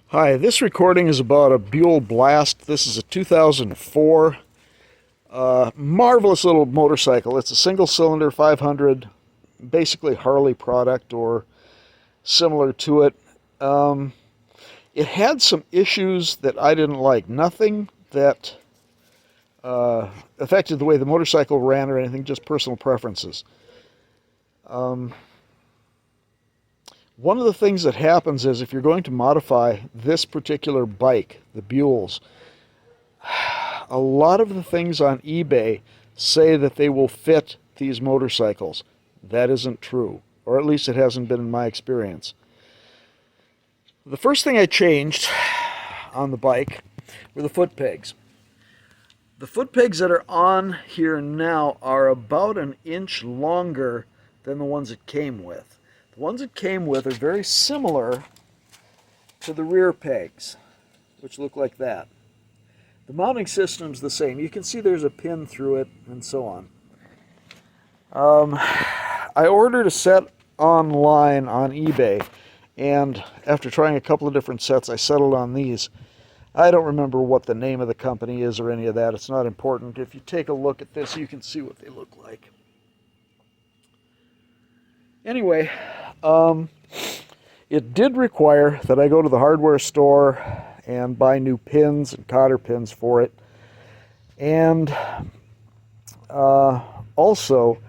Hi, this recording is about a Buell Blast. This is a 2004 marvelous little motorcycle. It's a single cylinder 500, basically Harley product or similar to it. It had some issues that I didn't like. Nothing that affected the way the motorcycle ran or anything, just personal preferences. One of the things that happens is if you're going to modify this particular bike, the Buells, a lot of the things on eBay say that they will fit these motorcycles. That isn't true, or at least it hasn't been in my experience. The first thing I changed on the bike were the foot pegs. The foot pegs that are on here now are about an inch longer than the ones it came with. The ones it came with are very similar to the rear pegs, which look like that. The mounting system's the same. You can see there's a pin through it and so on. I ordered a set online on eBay, and after trying a couple of different sets, I settled on these. I don't remember what the name of the company is or any of that. It's not important. If you take a look at this, you can see what they look like. Anyway, it did require that I go to the hardware store and buy new pins and cotter pins for it. And also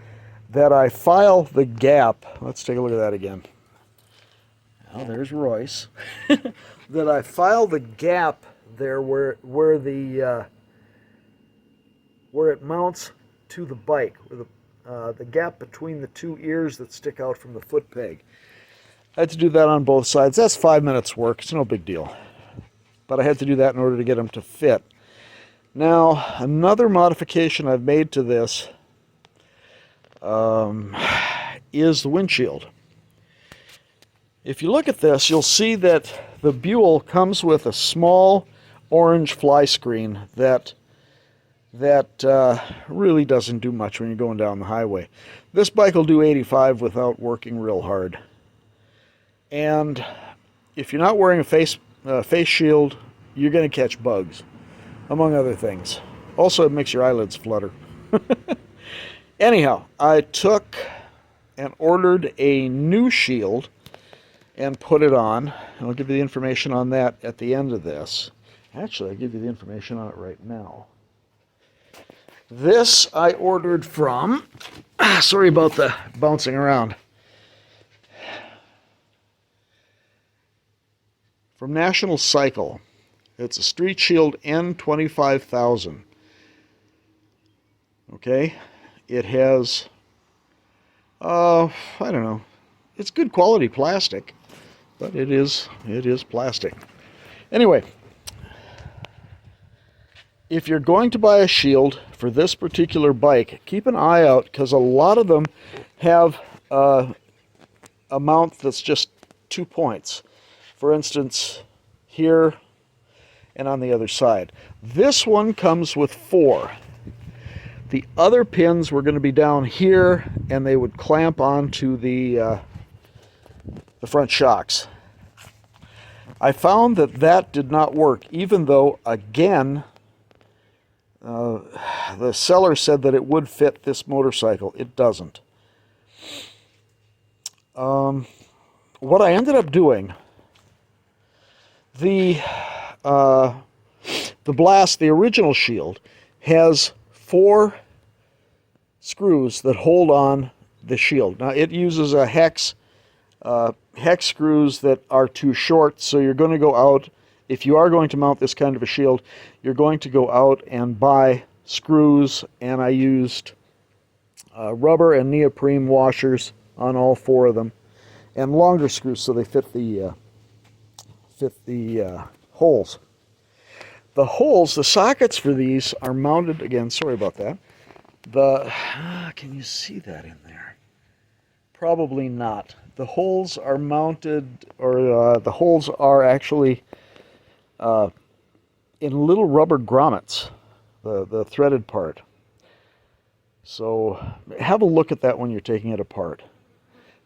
that I file the gap. Let's take a look at that again. Oh, there's Royce. That I file the gap there where it mounts to the bike, where the gap between the two ears that stick out from the foot peg. I had to do that on both sides. That's 5 minutes work. It's no big deal. But I had to do that in order to get them to fit. Now, another modification I've made to this is the windshield. If you look at this, you'll see that the Buell comes with a small orange fly screen that really doesn't do much when you're going down the highway. This bike will do 85 without working real hard. And if you're not wearing a face shield, you're going to catch bugs, among other things. Also, it makes your eyelids flutter. Anyhow, I took and ordered a new shield and put it on. And I'll give you the information on that at the end of this. Actually, I'll give you the information on it right now. This I ordered from, sorry about the bouncing around, from National Cycle. It's a Street Shield N25000. Okay, it has, I don't know, it's good quality plastic, but it is plastic. Anyway, if you're going to buy a shield for this particular bike, keep an eye out, because a lot of them have a mount that's just 2 points. For instance, here and on the other side. This one comes with 4. The other pins were going to be down here, and they would clamp onto the front shocks. I found that did not work, even though, again, the seller said that it would fit this motorcycle. It doesn't. What I ended up doing, the Blast, the original shield, has 4 screws that hold on the shield. Now, it uses a hex screws that are too short, so you're going to go out. If you are going to mount this kind of a shield, you're going to go out and buy screws, and I used rubber and neoprene washers on all 4 of them, and longer screws so they fit the holes. The holes, the sockets for these are mounted, again, sorry about that. Can you see that in there? Probably not. The holes are mounted, or the holes are actually in little rubber grommets, the threaded part. So have a look at that when you're taking it apart.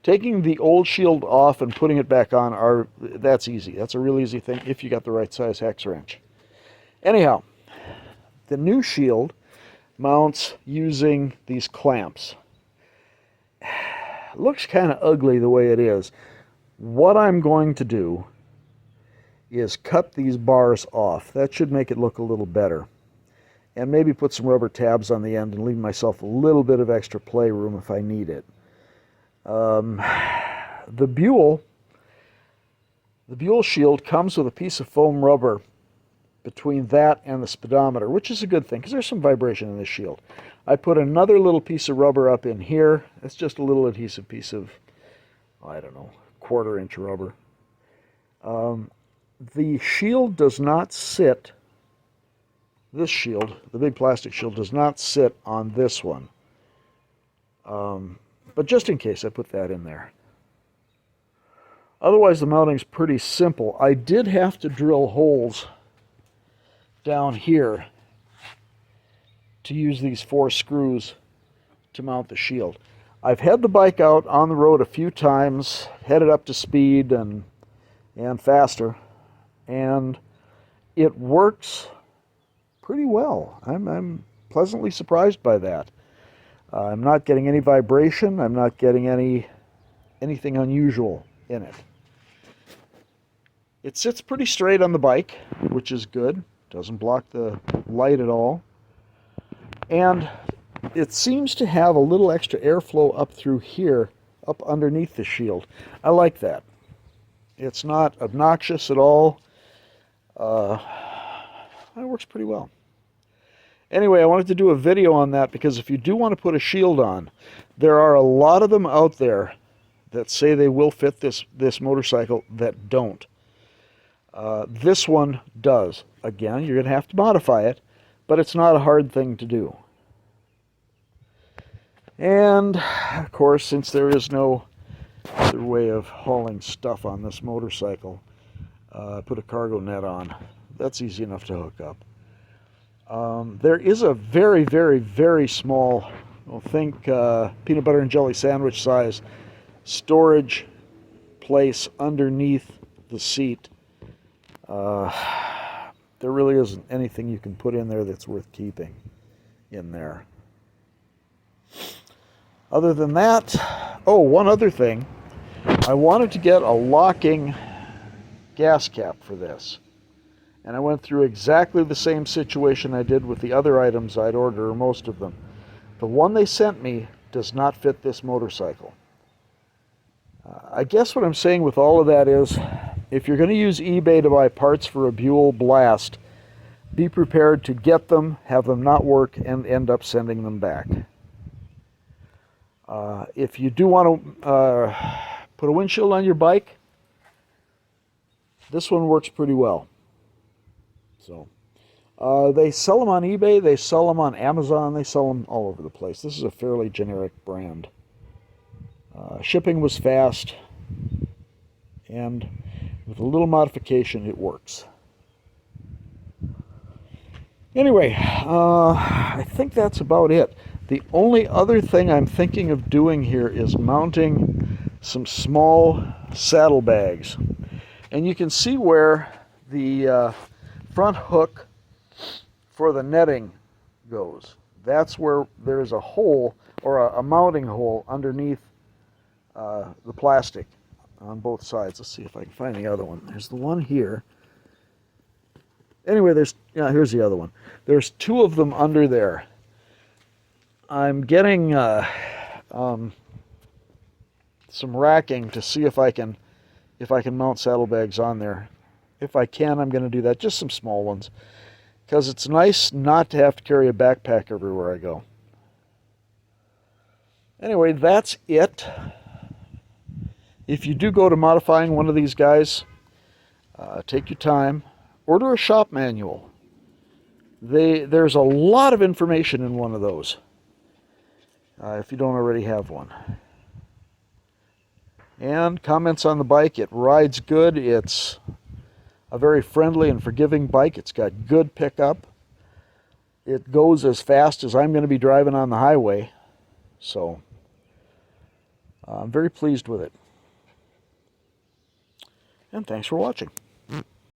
Taking the old shield off and putting it back on, that's easy. That's a real easy thing if you got the right size hex wrench. Anyhow, the new shield mounts using these clamps. Looks kind of ugly the way it is. What I'm going to do is cut these bars off. That should make it look a little better. And maybe put some rubber tabs on the end and leave myself a little bit of extra play room if I need it. The Buell shield comes with a piece of foam rubber between that and the speedometer, which is a good thing because there's some vibration in this shield. I put another little piece of rubber up in here. It's just a little adhesive piece of, I don't know, 1/4 inch rubber. The shield does not sit, this shield, the big plastic shield, does not sit on this one. But just in case, I put that in there. Otherwise, the mounting's pretty simple. I did have to drill holes down here to use these 4 screws to mount the shield. I've had the bike out on the road a few times, headed up to speed and faster, and it works pretty well. I'm pleasantly surprised by that. I'm not getting any vibration. I'm not getting anything unusual in it. It sits pretty straight on the bike, which is good. Doesn't block the light at all. And it seems to have a little extra airflow up through here, up underneath the shield. I like that. It's not obnoxious at all. It works pretty well. Anyway, I wanted to do a video on that because if you do want to put a shield on, there are a lot of them out there that say they will fit this motorcycle that don't. This one does. Again, you're going to have to modify it, but it's not a hard thing to do. And, of course, since there is no other way of hauling stuff on this motorcycle, put a cargo net on. That's easy enough to hook up. There is a very, very, very small, I think peanut butter and jelly sandwich size storage place underneath the seat. There really isn't anything you can put in there that's worth keeping in there. Other than that, oh, one other thing. I wanted to get a locking gas cap for this. And I went through exactly the same situation I did with the other items I'd ordered, or most of them. The one they sent me does not fit this motorcycle. I guess what I'm saying with all of that is, if you're going to use eBay to buy parts for a Buell Blast, be prepared to get them, have them not work, and end up sending them back. If you do want to put a windshield on your bike, this one works pretty well. So, they sell them on eBay, they sell them on Amazon, they sell them all over the place. This is a fairly generic brand. Shipping was fast, and with a little modification, it works. Anyway, I think that's about it. The only other thing I'm thinking of doing here is mounting some small saddlebags. And you can see where the front hook for the netting goes. That's where there's a hole, or a mounting hole underneath the plastic on both sides. Let's see if I can find the other one. There's the one here. Anyway, here's the other one. There's 2 of them under there. I'm getting some racking to see if I can mount saddlebags on there. If I can, I'm going to do that. Just some small ones, because it's nice not to have to carry a backpack everywhere I go. Anyway, that's it. If you do go to modifying one of these guys, take your time. Order a shop manual. There's a lot of information in one of those, if you don't already have one. And comments on the bike: it rides good. It's a very friendly and forgiving bike. It's got good pickup. It goes as fast as I'm going to be driving on the highway. So, I'm very pleased with it. And thanks for watching.